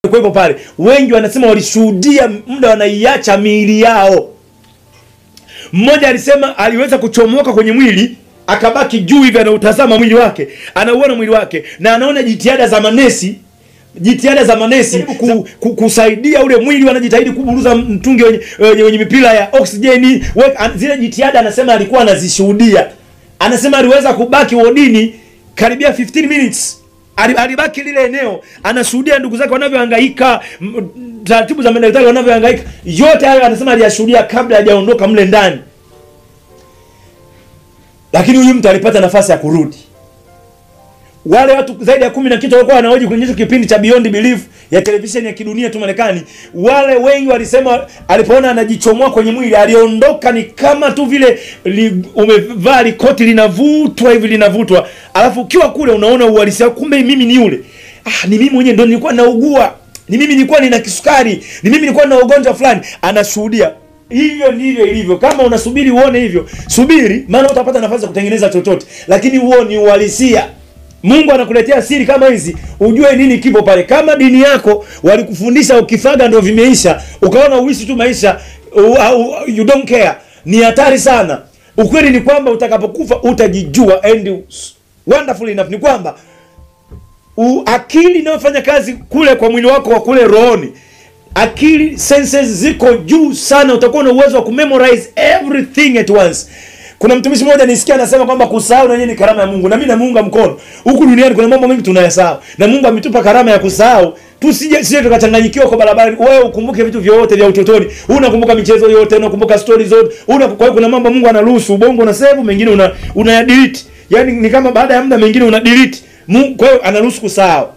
kwa hivyo pale wengi wanasema walishuhudia muda wanaiacha miili yao. Mmoja alisema aliweza kuchomoka kwenye mwili akabaki juu hivi, anautazama mwili wake, anauona mwili wake na anaona jitihada za manesi kusaidia ule mwili, wanajitahidi kuburuza mtungi wenye mipira ya oksijeni. Zile jitihada anasema alikuwa anazishuhudia. Anasema aliweza kubaki wodini karibia 15 minutes. Alibaki lile eneo anashuhudia ndugu zake wanavyohangaika, taratibu za madaktari wanavyohangaika. Yote hayo anasema aliyashuhudia kabla hajaondoka mle ndani. Lakini huyu mtu alipata nafasi ya kurudi. Wale watu zaidi ya 10 na kitu walikuwa wanaoji kwenye kipindi cha Beyond Belief ya televisheni ya kidunia tu Marekani. Wale wengi walisema alipoona anajichomoa kwenye mwili aliondoka ni kama tu vile umevaa koti linavutwa hivi linavutwa. Alafu ukiwa kule unaona uhalisia, kumbe mimi ni yule. Ni mimi mwenyewe ndo nilikuwa naugua. Ni mimi nilikuwa nina kisukari. Ni mimi nilikuwa na ugonjwa fulani. Anashuhudia. Hivyo ndivyo ilivyo. Kama unasubiri uone hivyo, subiri, maana utapata nafasi ya kutengeneza chochote. Lakini huo ni uhalisia. Mungu anakuletea siri kama hizi, ujue nini kipo pale. Kama dini yako walikufundisha ukifaga ndio vimeisha, ukaona uishi tu maisha, you don't care, ni hatari sana. Ukweli ni kwamba utakapokufa utajijua. And wonderful enough ni kwamba akili inayofanya kazi kule kwa mwili wako wa kule rohoni, akili senses ziko juu sana. Utakuwa na uwezo wa kumemorize everything at once. Kuna mtumishi mmoja nisikia anasema kwamba kusahau na yeye ni karama ya Mungu. Na mimi namuunga mkono. Huku duniani kuna mambo mengi tunayasahau. Na Mungu ametupa karama ya kusahau. Tusije tukachanganyikiwa kwa barabara. Wewe ukumbuke vitu vyote vya utotoni. Unakumbuka michezo yote, unakumbuka stories zote. Kwa hiyo kuna mambo Mungu anaruhusu ubongo na save, mengine una delete. Yaani ni kama baada ya muda mengine una delete. Kwa hiyo anaruhusu kusahau.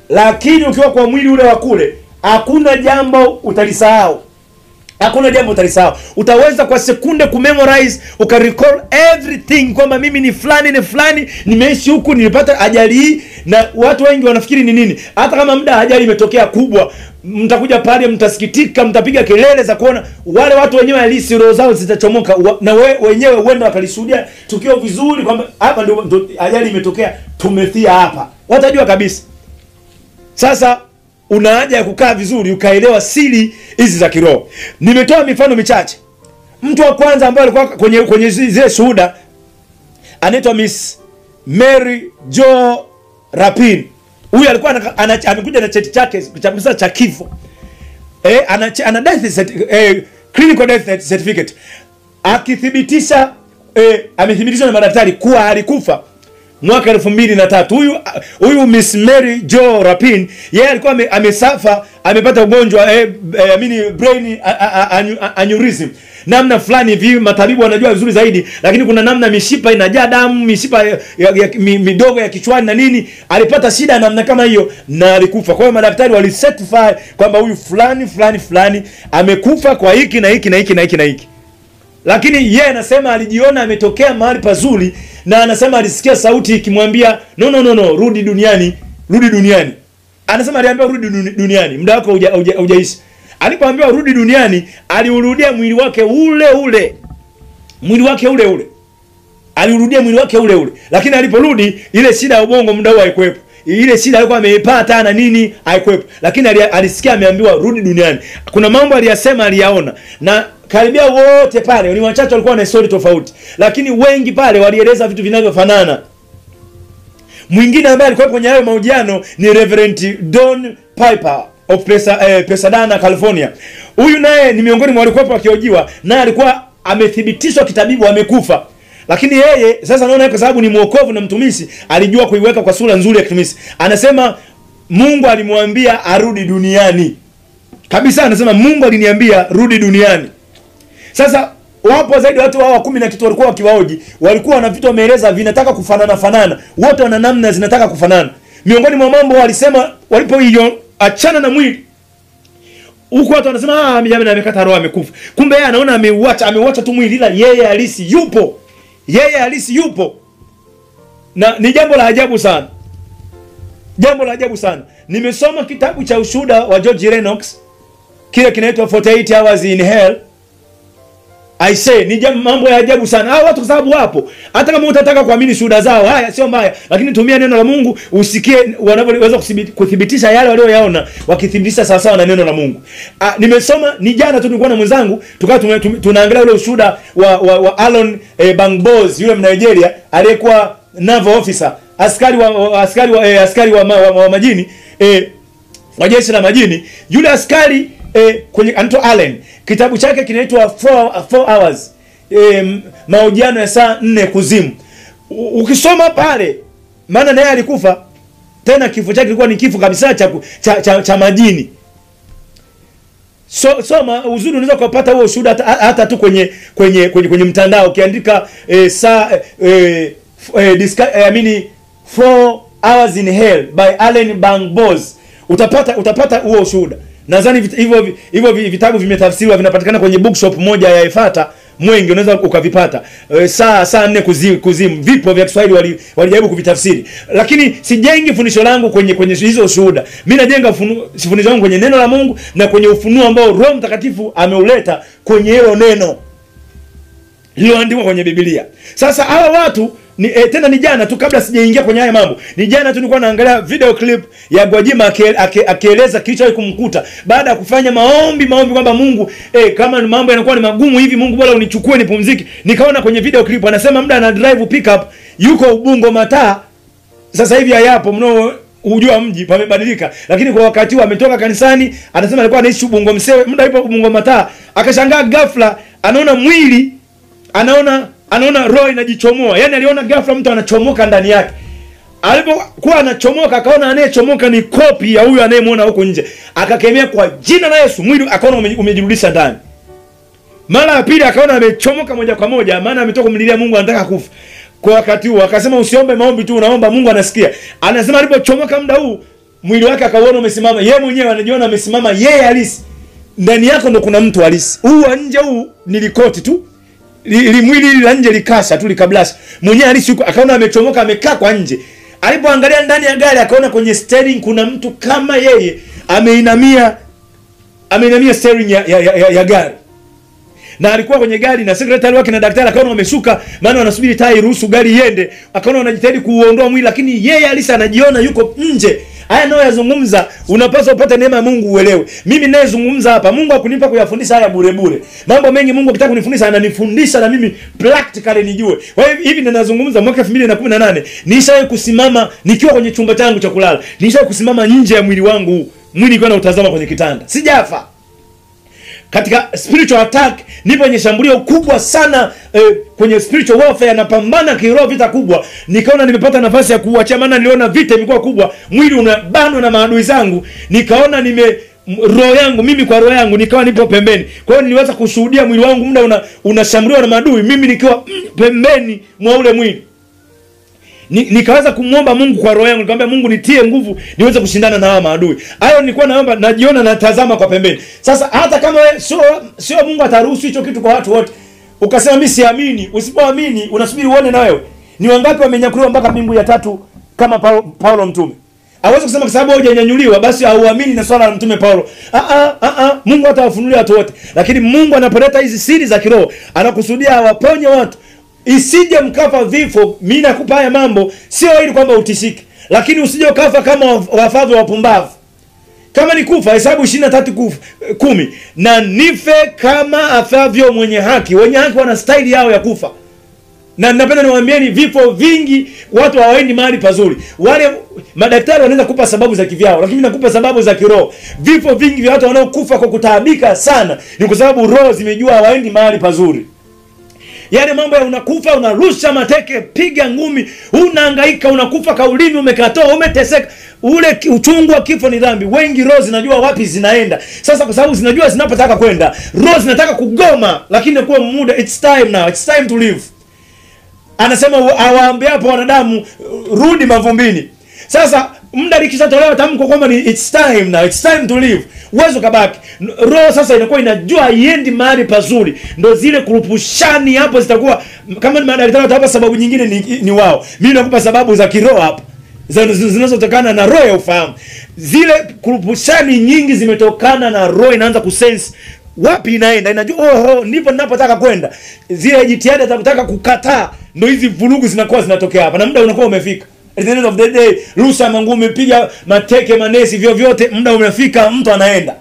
Lakini ukiwa kwa mwili ule wa kule, hakuna jambo utalisahau. Hakuna jambo utalisahau. Utaweza kwa sekunde kumemorize, ukarecall everything kwamba mimi ni fulani, nimeishi huku, nilipata ajali hii. Na watu wengi wanafikiri ni nini? Hata kama muda ajali imetokea kubwa, mtakuja pale mtasikitika, mtapiga kelele za kuona wale watu wenyewe halisi roho zao zitachomoka, na wenyewe uenda wakalishuhudia tukio vizuri kwamba hapa ndio ajali imetokea, tumefia hapa. Watajua kabisa. Sasa una haja ya kukaa vizuri ukaelewa siri hizi za kiroho. Nimetoa mifano michache. Mtu wa kwanza ambaye alikuwa kwenye zile shuhuda anaitwa Miss Mary Jo Rapin. Huyu alikuwa amekuja na cheti chake cha kifo. Ana death clinical death certificate. Akithibitisha amethibitishwa na madaktari kuwa alikufa mwaka 2003. Huyu Miss Mary Jo Rapin, yeye alikuwa amesafa, amepata ugonjwa brain aneurysm. Namna fulani hivi matabibu wanajua vizuri zaidi, lakini kuna namna mishipa inajaa damu, mishipa midogo ya kichwani na nini. Alipata shida namna kama hiyo na alikufa. Kwa hiyo madaktari walicertify kwamba huyu fulani amekufa kwa hiki na hiki. Lakini yeye anasema alijiona ametokea mahali pazuri, na anasema alisikia sauti ikimwambia no, rudi duniani. Anasema aliambiwa rudi duniani, muda wako hujaishi. Alipoambiwa rudi duniani, aliurudia mwili wake ule. Aliurudia mwili wake ule. Lakini aliporudi ile shida ya ubongo muda huo haikuwepo. Ile shida alikuwa ameipata na nini haikuwepo. Lakini alisikia ameambiwa rudi duniani. Kuna mambo aliyasema, aliyaona. Na karibia wote pale ni wachache walikuwa na story tofauti, lakini wengi pale walieleza vitu vinavyofanana. Mwingine ambaye alikuwa kwenye hayo mahojiano ni Reverend Don Piper of Pasadena, California. Huyu naye ni miongoni mwa walikuwa wakihojiwa, naye alikuwa amethibitishwa kitabibu amekufa. Lakini yeye sasa naona kwa sababu ni mwokovu na mtumishi, alijua kuiweka kwa sura nzuri ya kitumishi. Anasema Mungu alimwambia arudi duniani. Kabisa anasema Mungu aliniambia rudi duniani. Sasa wapo zaidi watu hao 10 na kitu walikuwa wakiwaoji, walikuwa na vitu wameeleza vinataka kufanana. Wote wana namna zinataka kufanana. Miongoni mwa mambo walisema walipoachana na mwili, huko watu wanasema amekata roho, amekufa. Kumbe yeye anaona ameuacha tu mwili, ila yeye halisi yupo. Na ni jambo la ajabu sana. Nimesoma kitabu cha ushuhuda wa George Lennox, kile kinaitwa 48 Hours in Hell. I say ni mambo ya ajabu sana. Hao watu kwa sababu wapo. Hata kama utataka kuamini shuhuda zao, haya sio mbaya, lakini tumia neno la Mungu usikie wanavyoweza kuthibitisha yale walioyaona, wakithibitisha sawa sawa na neno la Mungu. Nimesoma ni jana tu nilikuwa na mwenzangu, tukawa tunaangalia ule ushuhuda wa Alon Bangbos, yule Mnigeria aliyekuwa naval officer, askari wa majini, wa jeshi la majini. Yule askari kwenye Anto Allen, kitabu chake kinaitwa 4 hours, mahojiano ya saa 4 kuzimu. Ukisoma pale, maana naye alikufa, tena kifo chake kilikuwa ni kifo kabisa cha majini. Soma uzuri, unaweza kupata huo ushuhuda hata tu kwenye mtandao ukiandika 4 hours in hell by Allen Bangbos, utapata huo ushuhuda. Nadhani hivyo vitabu vimetafsiriwa, vinapatikana kwenye bookshop moja ya Efata Mwenge, unaweza ukavipata. Saa 4 kuzimu, vipo vya Kiswahili walijaribu kuvitafsiri. Lakini sijengi fundisho langu kwenye hizo ushuhuda. Mimi najenga fundisho langu kwenye neno la Mungu na kwenye ufunuo ambao Roho Mtakatifu ameuleta kwenye hilo neno lililoandikwa kwenye Biblia. Sasa hawa watu tena ni jana tu, kabla sijaingia kwenye haya mambo, ni jana tu nilikuwa naangalia video clip ya Gwajima akieleza kilicho kumkuta baada ya kufanya maombi kwamba Mungu, kama mambo yanakuwa ni magumu hivi, Mungu bora unichukue nipumzike. Nikaona kwenye video clip anasema muda ana drive pickup, yuko Ubungo Mataa. Sasa hivi hayapo, ujua mji pamebadilika, lakini kwa wakati huo ametoka kanisani, anasema alikuwa anaishi Ubungo Msewe, muda yupo Ubungo Mataa. Akashangaa ghafla anaona mwili, anaona roho inajichomoa. Yaani aliona ghafla mtu anachomoka ndani yake. Alipokuwa anachomoka akaona anayechomoka ni kopi ya huyu anayemuona huko nje. Akakemea kwa jina la Yesu, mwili akaona umejirudisha ndani. Mara ya pili akaona amechomoka moja kwa moja, maana ametoka kumlilia Mungu, anataka kufa. Kwa wakati huo akasema usiombe maombi tu, unaomba Mungu anasikia. Anasema alipochomoka muda huu, mwili wake akaona umesimama. Yeye mwenyewe anajiona amesimama, yeye halisi. Ndani yako ndo kuna mtu halisi. Huu nje huu nilikoti tu. Mwili la nje likasha tu likablasha. Mwenyewe halisi yuko, akaona amechomoka, amekaa kwa nje. Alipoangalia ndani ya gari akaona kwenye steering kuna mtu kama yeye ameinamia steering ya gari. Na alikuwa kwenye gari na secretary wake na daktari akaona wameshuka, maana wanasubiri taa iruhusu gari iende. Akaona wanajitahidi kuuondoa mwili, lakini yeye halisi anajiona yuko nje. Haya ndio yazungumza, unapaswa upate neema ya Mungu uelewe. Mimi ninayezungumza hapa, Mungu hakunipa kuyafundisha haya bure. Mambo mengi Mungu akitaka kunifundisha ananifundisha na mimi practically nijue. Kwa hivyo hivi ninazungumza mwaka 2018, nishawahi kusimama nikiwa kwenye chumba changu cha kulala. Nishawahi kusimama nje ya mwili wangu huu. Mwili ukiwa unatazama kwenye kitanda. Sijafa. Katika spiritual attack nipo kwenye shambulio kubwa sana, kwenye spiritual warfare, napambana kiroho, vita kubwa. Nikaona nimepata nafasi ya kuacha, maana niliona vita imekuwa kubwa, mwili unabanwa na maadui zangu. Nikaona roho yangu, mimi kwa roho yangu nikawa nipo pembeni. Kwa hiyo niliweza kushuhudia mwili wangu muda unashambuliwa na maadui, mimi nikiwa pembeni mwa ule mwili. Nikaweza kumwomba Mungu kwa roho yangu, nikamwambia Mungu nitie nguvu niweze kushindana na hawa maadui. Hayo nilikuwa naomba, najiona natazama kwa pembeni. Sasa hata kama sio Mungu ataruhusu hicho kitu kwa watu wote, ukasema mimi siamini, usipoamini unasubiri uone na wewe. Ni wangapi wamenyakuliwa mpaka mbingu ya 3 kama Paulo mtume? Hawezi kusema kwa sababu hujanyanyuliwa basi hauamini na swala la mtume Paulo. Mungu atawafunulia watu wote. Lakini Mungu anapoleta hizi siri za kiroho, anakusudia awaponye watu. Isije mkafa vifo. Mimi nakupa haya mambo sio ili kwamba utishike, lakini usije ukafa kama wafadhili wapumbavu. Kama ni kufa, Hesabu 23:10, na nife kama afavyo mwenye haki. Wenye haki wana style yao ya kufa. Na napenda niwaambieni, vifo vingi watu hawaendi mahali pazuri. Wale madaktari wanaweza kupa sababu za kivyao, lakini nakupa sababu za kiroho. Vifo vingi vya watu wanaokufa kwa kutaabika sana ni kwa sababu roho zimejua hawaendi mahali pazuri. Yale mambo ya unakufa, unarusha mateke, piga ngumi, unahangaika, unakufa kaulimi, umekatoa, umeteseka. Ule uchungu wa kifo ni dhambi. Wengi roho zinajua wapi zinaenda. Sasa kwa sababu zinajua zinapotaka kwenda, roho zinataka kugoma, lakini kwa muda, it's time now, it's time to live. Anasema awaambia hapo wanadamu, rudi mavumbini. Sasa muda likishatolewa tamko kwamba ni it's time now, it's time to live, uwezo kabaki. Roho sasa inakuwa inajua iendi mahali pazuri. Ndio zile kurupushani hapo zitakuwa, kama ni madaktari watapa sababu nyingine ni wao. Mimi nakupa sababu za kiroho hapa zinazotokana na roho ya ufahamu. Zile kurupushani nyingi zimetokana na roho inaanza kusense wapi inaenda, inajua ndipo ninapotaka kwenda. Zile jitihada za kutaka kukataa ndio hizi vurugu zinakuwa zinatokea hapa, na muda unakuwa umefika. At the end of the day, rusha mangumi, piga mateke, manesi, vyovyote, muda umefika, mtu anaenda.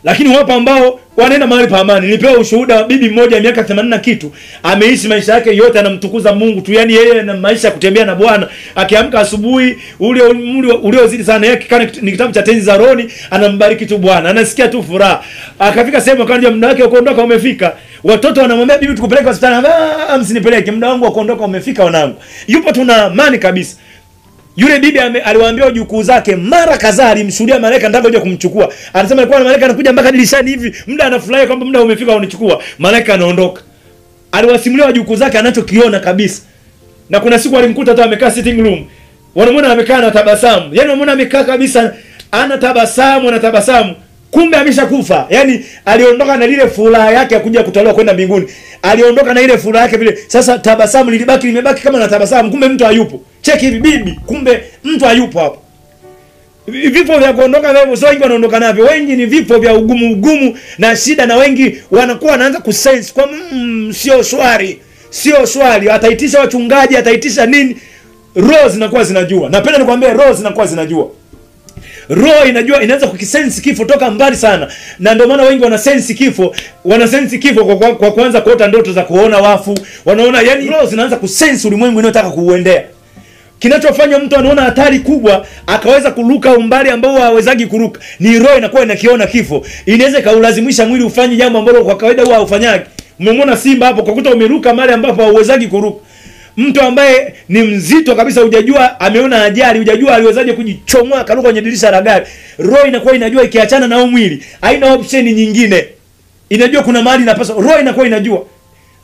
Lakini wapo ambao wanaenda mahali pa amani. Nilipewa ushuhuda wa bibi mmoja miaka 80 na kitu, ameishi maisha yake yote anamtukuza Mungu tu. Yaani yeye na maisha kutembea na Bwana, akiamka asubuhi uliozidi sana yake kana ni kitabu cha Tenzi za Rohoni, anambariki tu Bwana. Anasikia tu furaha. Akafika sehemu akaanza muda wake kuondoka umefika. Watoto wanamwambia bibi tukupeleke hospitali. Msinipeleke, muda wangu wa kuondoka umefika wanangu. Yupo tuna amani kabisa. Yule bibi aliwaambia wajukuu zake mara kadhaa, alimshuhudia malaika ndio kuja kumchukua. Anasema alikuwa na malaika anakuja mpaka dirishani hivi, muda anafurahi kwamba muda umefika unichukua. Malaika anaondoka. Aliwasimulia wajukuu zake anachokiona kabisa. Na kuna siku alimkuta tu amekaa sitting room. Wanamwona amekaa na tabasamu. Yaani wanamwona amekaa kabisa ana tabasamu. Kumbe ameshakufa. Yaani aliondoka na ile furaha yake ya kuja kutolewa kwenda mbinguni. Aliondoka na ile furaha yake vile. Sasa tabasamu limebaki kama na tabasamu. Kumbe mtu hayupo. Cheki hivi bibi, kumbe mtu hayupo hapo. Vifo vya kuondoka navyo sio wengi wanaondoka navyo. Wengi ni vifo vya ugumu na shida, na wengi wanakuwa wanaanza kusense kwa sio shwari. Ataitisha wachungaji, ataitisha nini? Roho zinakuwa zinajua. Napenda nikwambie roho zinakuwa zinajua. Roho inajua, inaanza kukisense kifo toka mbali sana. Na ndio maana wengi wanasense kifo kwa kuanza kuota ndoto za kuona wafu. Wanaona, yani roho zinaanza kusense ulimwengu inayotaka kuuendea. Kinachofanya mtu anaona hatari kubwa akaweza kuruka umbali ambao hawezagi kuruka, ni roho inakuwa inakiona kifo. Inaweza kaulazimisha mwili ufanye jambo ambalo kwa kawaida huwa haufanyagi. Umemwona simba hapo, kwa kuta umeruka mahali ambapo hauwezagi kuruka. Mtu ambaye ni mzito kabisa, hujajua ameona ajali, hujajua aliwezaje kujichomoa akaruka kwenye dirisha la gari. Roho inakuwa inajua ikiachana na mwili, haina option nyingine. Inajua kuna mahali inapaswa. Roho inakuwa inajua.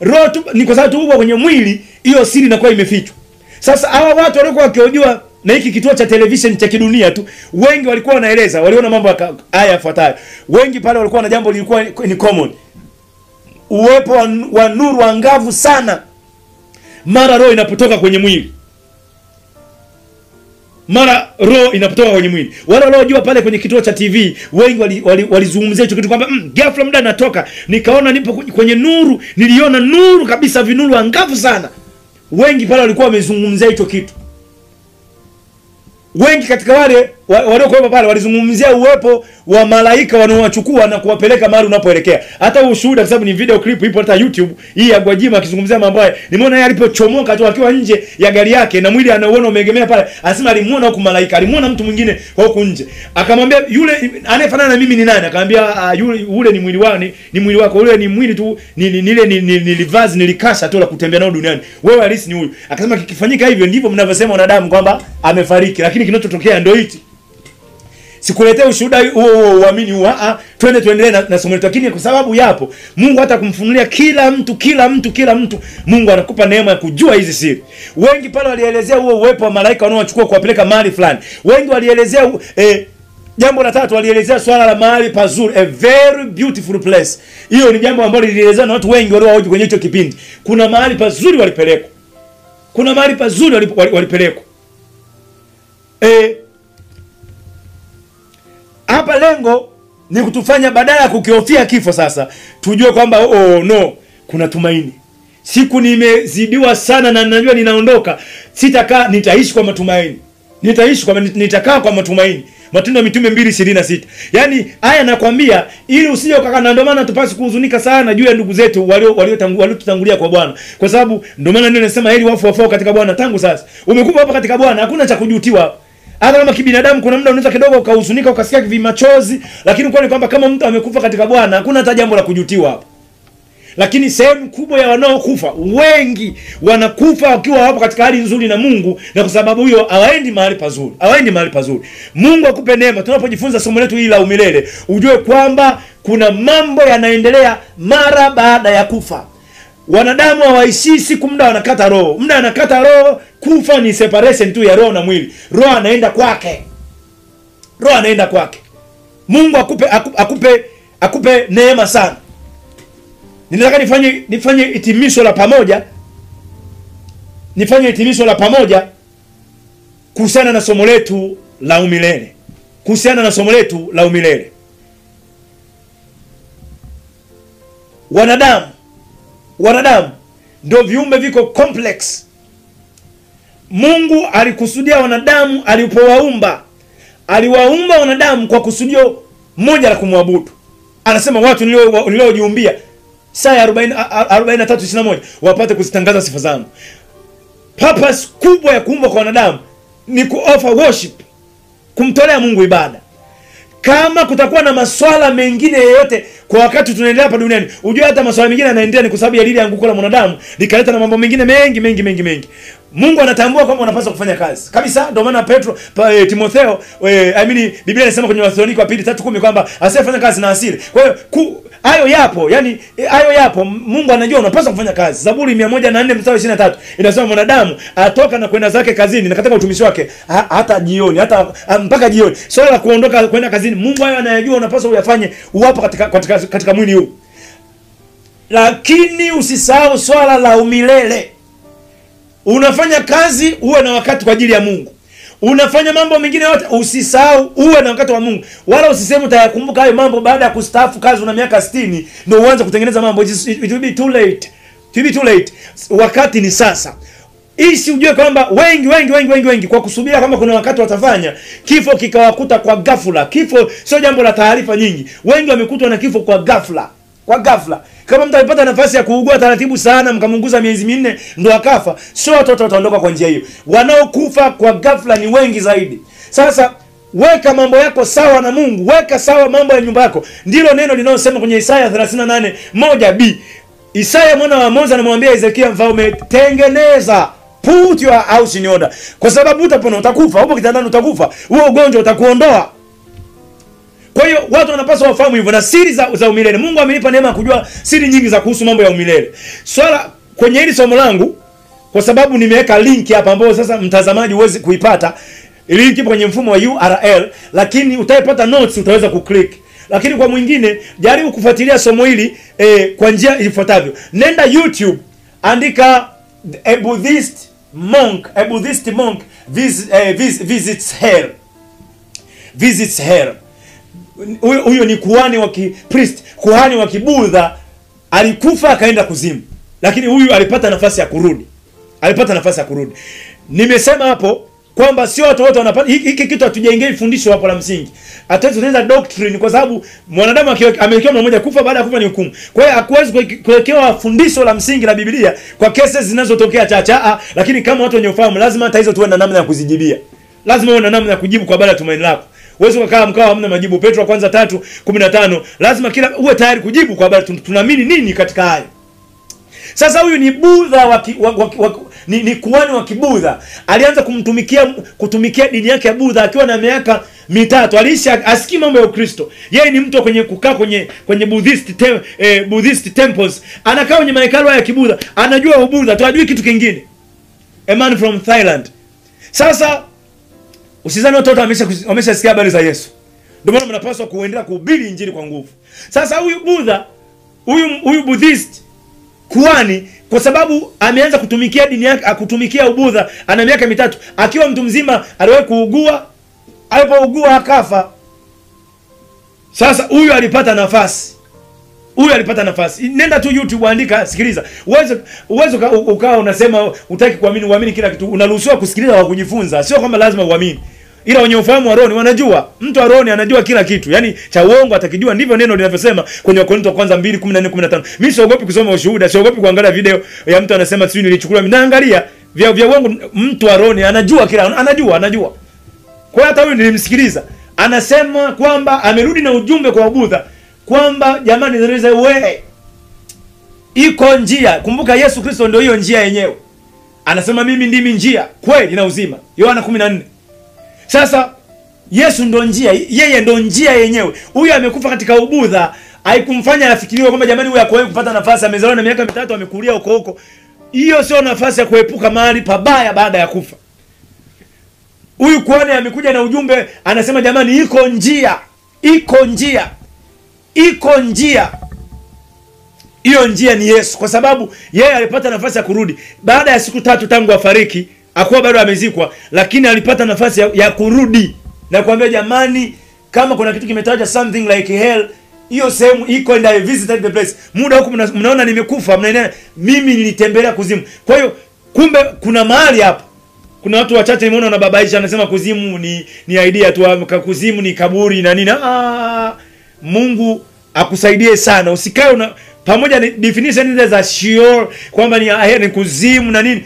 Roho tu ni kwa sababu tu kwenye mwili, hiyo siri inakuwa imefichwa. Sasa hawa watu walikuwa wakiojua na hiki kituo cha television cha kidunia tu, wengi walikuwa wanaeleza, waliona mambo haya yafuatayo. Wengi pale walikuwa na jambo lilikuwa ni common. Uwepo wa nuru angavu sana mara roho inapotoka kwenye mwili. Wala waliojua pale kwenye kituo cha TV, wengi walizungumzia hicho kitu kwamba ghafla muda natoka, nikaona nipo kwenye nuru, niliona nuru kabisa, vinuru angavu sana. Wengi pale walikuwa wamezungumzia hicho kitu. Wengi katika wale waliokuwa pale walizungumzia uwepo wa malaika wanaowachukua na kuwapeleka mahali unapoelekea. Hata ushuhuda, kwa sababu ni video clip ipo hata YouTube hii ya Gwajima akizungumzia mambo haya. Nimeona yeye alipochomoka tu akiwa nje ya gari yake na mwili anaoona umeegemea pale, anasema alimuona huko malaika, alimuona mtu mwingine huko nje. Akamwambia yule anayefanana na mimi ni nani? Akamwambia yule ni mwili wako, ni mwili wako, yule ni mwili tu, ni vazi nilikasha tu la kutembea nao duniani. Wewe halisi ni huyu. Akasema kikifanyika hivyo ndivyo mnavyosema wanadamu kwamba amefariki, lakini kinachotokea ndio hichi. Sikuletea ushuhuda huo uamini huo. Tuendelee na somo letu. Lakini kwa sababu yapo, Mungu hata kumfunulia kila mtu, Mungu anakupa neema ya kujua hizi siri. Wengi pale walielezea huo uwepo wa malaika wanaochukua kuwapeleka mahali fulani. Wengi walielezea jambo la tatu, walielezea swala la mahali pazuri, a very beautiful place. Hiyo ni jambo ambalo lilielezewa na watu wengi waliohoji kwenye hicho kipindi. Kuna mahali pazuri walipelekwa. Hapa lengo ni kutufanya badala ya kukihofia kifo sasa, tujue kwamba no, kuna tumaini. Siku nimezidiwa sana na najua ninaondoka, nitaishi kwa matumaini. Nitakaa kwa matumaini. Matendo ya Mitume 2:26. Yaani haya nakwambia ili usije ukaka, na ndio maana tupasi kuhuzunika sana juu ya ndugu zetu waliotutangulia kwa Bwana. Kwa sababu ndio maana ndio nasema heri wafu wafao katika Bwana tangu sasa. Umekufa hapa katika Bwana, hakuna cha kujutiwa. Hata kama kibinadamu kuna muda unaweza kidogo ukahuzunika, ukasikia vimachozi, lakini kwani kwamba kama mtu amekufa katika Bwana hakuna hata jambo la kujutiwa hapa. Lakini sehemu kubwa ya wanaokufa, wengi wanakufa wakiwa hapo katika hali nzuri na Mungu, na kwa sababu hiyo hawaendi mahali pazuri. Mungu akupe neema tunapojifunza somo letu hili la umilele, ujue kwamba kuna mambo yanaendelea mara baada ya kufa. Wanadamu hawaishi siku muda wanakata roho. Kufa ni separation tu ya roho na mwili. Roho anaenda kwake. Mungu akupe neema sana. Ninataka nifanye hitimisho la pamoja kuhusiana na somo letu la umilele. wanadamu ndio viumbe viko complex. Mungu alikusudia wanadamu alipowaumba, aliwaumba wanadamu kwa kusudio moja la kumwabudu. Anasema watu niliojiumbia, Isaya 43:21, wapate kuzitangaza sifa zangu. Purpose kubwa ya kuumba kwa wanadamu ni kuoffer worship, kumtolea Mungu ibada. Kama kutakuwa na maswala mengine yoyote kwa wakati tunaendelea hapa duniani, unajua hata maswala mengine yanaendelea ni kwa sababu ya lile anguko la mwanadamu likaleta na mambo mengine mengi. Mungu anatambua kwamba unapaswa kufanya kazi. Kabisa ndio maana Timotheo, Biblia inasema kwenye Wathesalonike wa pili 3:10 kwamba asiyefanya kazi na asili. Kwa hiyo hayo yapo, Mungu anajua unapaswa kufanya kazi. Zaburi 104:23 inasema mwanadamu atoka na kwenda zake kazini na katika utumishi wake hata jioni, hata mpaka jioni. Swala la kuondoka kwenda kazini, Mungu hayo anayajua unapaswa uyafanye uwapo katika mwili huu. Lakini usisahau swala la umilele. Unafanya kazi, uwe na wakati kwa ajili ya Mungu. Unafanya mambo mengine yote, usisahau uwe na wakati wa Mungu. Wala usiseme utayakumbuka hayo mambo baada ya kustaafu kazi una miaka 60 ndio uanze kutengeneza mambo. It will be too late. Wakati ni sasa. Isi ujue kwamba wengi kwa kusubiria kama kuna wakati watafanya, kifo kikawakuta kwa ghafla. Kifo sio jambo la taarifa nyingi. Wengi wamekutwa na kifo kwa ghafla. Kama mtu alipata nafasi ya kuugua taratibu sana, mkamunguza miezi 4 ndo akafa, sio watoto wataondoka kwa njia hiyo. Wanaokufa kwa ghafla ni wengi zaidi. Sasa weka mambo yako sawa na Mungu, weka sawa mambo ya nyumba yako. Ndilo neno linalosema kwenye Isaya 38:1b. Isaya mwana wa Amozi anamwambia Ezekia mfalme, tengeneza, put your house in order. Kwa sababu utapona, utakufa, upo kitandani utakufa, huo ugonjwa utakuondoa. Kwa hiyo watu wanapaswa wafahamu hivyo na siri za umilele. Mungu amenipa neema kujua siri nyingi za kuhusu mambo ya umilele. Swala kwenye hili somo langu, kwa sababu nimeweka link hapa ambayo sasa mtazamaji uweze kuipata. Link ipo kwenye mfumo wa URL, lakini utaipata notes, utaweza kuclick. Lakini kwa mwingine, jaribu kufuatilia somo hili kwa njia ifuatavyo. Nenda YouTube, andika a Buddhist monk visits hell. Huyo ni kuhani wa Kipriest, kuhani wa Kibudha, alikufa akaenda kuzimu. Lakini huyu alipata nafasi ya kurudi. Nimesema hapo kwamba sio watu wote wanapata hiki kitu, hatujengei fundisho hapo la msingi. Hata tunaanza doctrine kwa sababu mwanadamu amewekewa mmoja kufa, baada ya kufa ni hukumu. Kwa hiyo hakuwezi kuwekewa fundisho la msingi la Biblia kwa cases zinazotokea chacha. Lakini kama watu wenye ufahamu, lazima hata hizo tuwe na namna ya kuzijibia. Lazima uwe na namna ya kujibu kwa habari ya tumaini lako. Uwezo kukaa mkao hamna majibu. Petro wa kwanza 3:15, lazima kila uwe tayari kujibu kwa habari tunaamini nini katika hayo. Sasa huyu ni Budha ni kuhani wa Kibudha. Alianza kutumikia dini yake ya Budha akiwa na miaka 3. Alisha asikii mambo ya Ukristo. Yeye ni mtu kwenye kukaa kwenye Buddhist temples. Anakaa kwenye mahekalu ya Kibudha. Anajua Ubudha, tunajui kitu kingine. A man from Thailand. Sasa usizani watoto wameshasikia habari za Yesu. Ndio maana mnapaswa kuendelea kuhubiri injili kwa nguvu. Sasa huyu Budha, huyu Buddhist kuhani, kwa sababu ameanza kutumikia dini yake, kutumikia Ubudha ana miaka 3. Akiwa mtu mzima aliwahi kuugua, alipougua akafa. Sasa huyu alipata nafasi. Nenda tu YouTube, andika, sikiliza. Uwezo ukawa unasema utaki kuamini, uamini kila kitu. Unaruhusiwa kusikiliza wa kujifunza, sio kwamba lazima uamini. Ila wenye ufahamu wa roho wanajua. Mtu wa roho anajua kila kitu. Yaani cha uongo atakijua, ndivyo neno linavyosema kwenye Wakorintho kwanza 2:14-15. Mimi siogopi kusoma ushuhuda, siogopi kuangalia video ya mtu anasema sisi nilichukua. Mimi naangalia vya uongo. Mtu wa roho anajua kila, anajua. Kwa hata huyu nilimsikiliza, anasema kwamba amerudi na ujumbe kwa Budha kwamba jamani, there is a way. Iko njia. Kumbuka Yesu Kristo ndio hiyo njia yenyewe. Anasema mimi ndimi njia, kweli na uzima. Yohana 14. Sasa Yesu ndo njia, yeye ndo njia yenyewe. Huyu amekufa katika Ubudha, haikumfanya afikiriwe kwamba jamani huyu hakuwahi kupata nafasi, amezaliwa na miaka 3 amekulia huko. Hiyo sio nafasi ya kuepuka mahali pabaya baada ya kufa. Huyu kuhani amekuja na ujumbe, anasema jamani, iko njia. Hiyo njia ni Yesu, kwa sababu yeye alipata nafasi ya kurudi baada ya siku 3 tangu afariki. Hakuwa bado amezikwa, lakini alipata nafasi ya kurudi na kuambia jamani, kama kuna kitu kimetaja something like hell, hiyo sehemu iko, and I visited the place. Muda huko mnaona nimekufa, mnaona mimi nilitembelea kuzimu. Kwa hiyo kumbe kuna mahali hapa. Kuna watu wachache nimeona wanababaisha, anasema kuzimu ni idea tu, kuzimu ni kaburi na nini. Mungu akusaidie sana. Usikae pamoja na definition hizo za sure kwamba ni kuzimu na nini.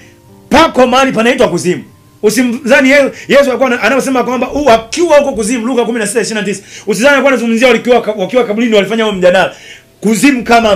Pako mahali panaitwa kuzimu. Usimzani Yesu alikuwa anasema kwamba akiwa huko kuzimu, Luka 16:29. Usizani alikuwa anazungumzia wakiwa kaburini walifanya huo mjadala. Kuzimu kama